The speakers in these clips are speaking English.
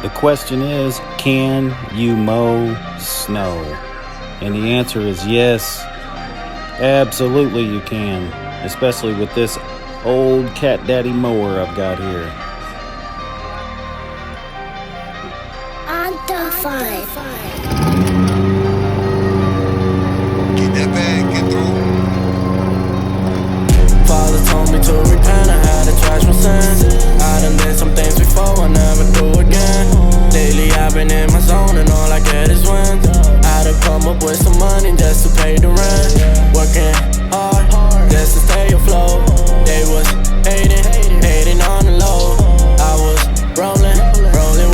The question is, can you mow snow? And the answer is yes, absolutely you can, especially with this old cat daddy mower I've got here. On the fun. Get that bag, get through. Father told me to repent, I had to trash my sins. I done did some things before, I never do again. Lately I've been in my zone and all I get is wins. I had to come up with some money just to pay the rent. Working hard, just to stay afloat. They was hating on the low. I was rolling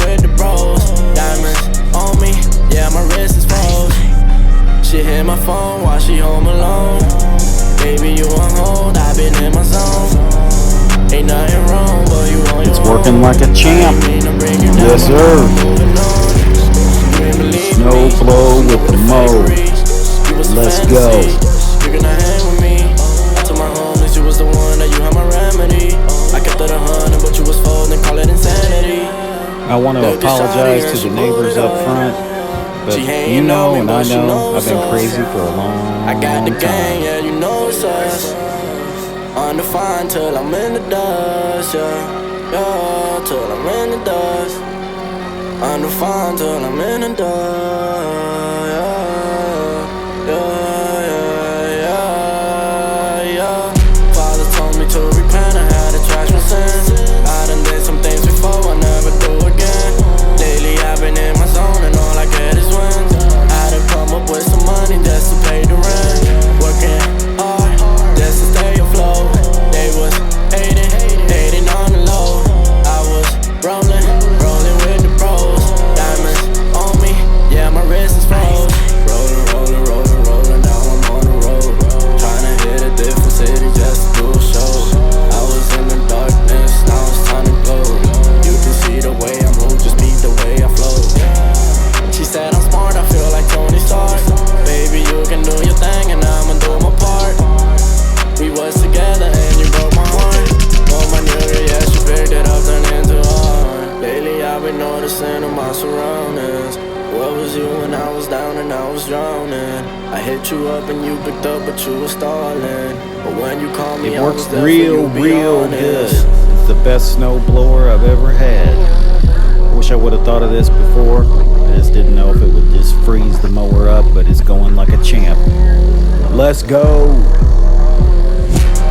with the bros. Diamonds on me, yeah my wrist is froze. She hit my phone while she home alone. Baby, you on hold, I've been in my zone. Ain't nothing wrong, but you on your own. It's working like a champ. Yes, sir. Snow blow with the mow. Let's go. You're gonna hang with me. I told my homies you was the one, that you had my remedy. I kept it 100, but you was folding, call it insanity. I want to apologize to the neighbors up front, but you know and I know I've been crazy for a long time. I got the gang, yeah, you know it's us. Undefined till I'm in the dust, yeah, yeah, till I'm in the dust. Undefined till I'm in the dust, yeah, yeah, yeah, yeah. Father told me to repent, I had to trash my sins. I done did some things before, I never do again. Lately I've been in my zone and all I get is wins. I had to come up with some money just to pay the rent. Working hard, just to stay afloat. They was hating on the low. I was rolling with the bros. Diamonds on me, yeah my wrist is froze. Rolling, now I'm on the road. Tryna hit a different city just to do a show. I was in the darkness, now it's time to glow. You can see the way I move, just beat the way I flow. She said I'm smart, I feel like Tony Stark. Baby, you can do your thing and I'ma do my part. We was together and you broke my heart. On my New Year, yeah, she picked it up, turned into art. Lately I've been noticing of my surroundings. What was you when I was down and I was drowning? I hit you up and you picked up, but you were stalling. But when you called me, It I works was there real for you, be good. honest. It's the best snow blower I've ever had. Wish I would have thought of this before. I just didn't know if it would just freeze the mower up, but it's going like a champ. Let's go.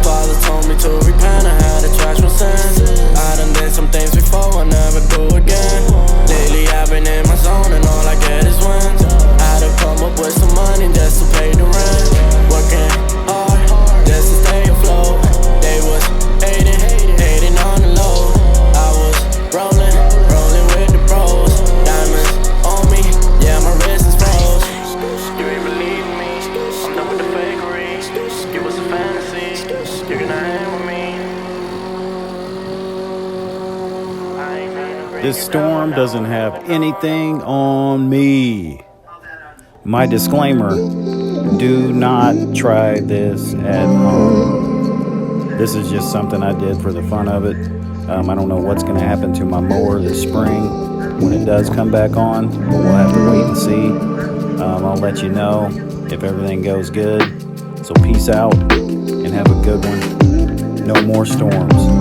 Father told me to repent, I had to trash my sins. I done did some things before, I never do again. Lately I've been in my zone and all I get is wins. I had to come up with some money just to pay the rent. Working hard, just to stay afloat. They was hating on the low. I was rolling with the bros. Diamonds on me, yeah my wrist is froze. You ain't believe me, I'm done with the fakery. It was a fantasy, you're gonna hang with me. This storm doesn't have anything on me. My disclaimer, do not try this at home. This is just something I did for the fun of it. I don't know what's going to happen to my mower this spring when it does come back on, but we'll have to wait and see. I'll let you know if everything goes good. So peace out and have a good one. No more storms.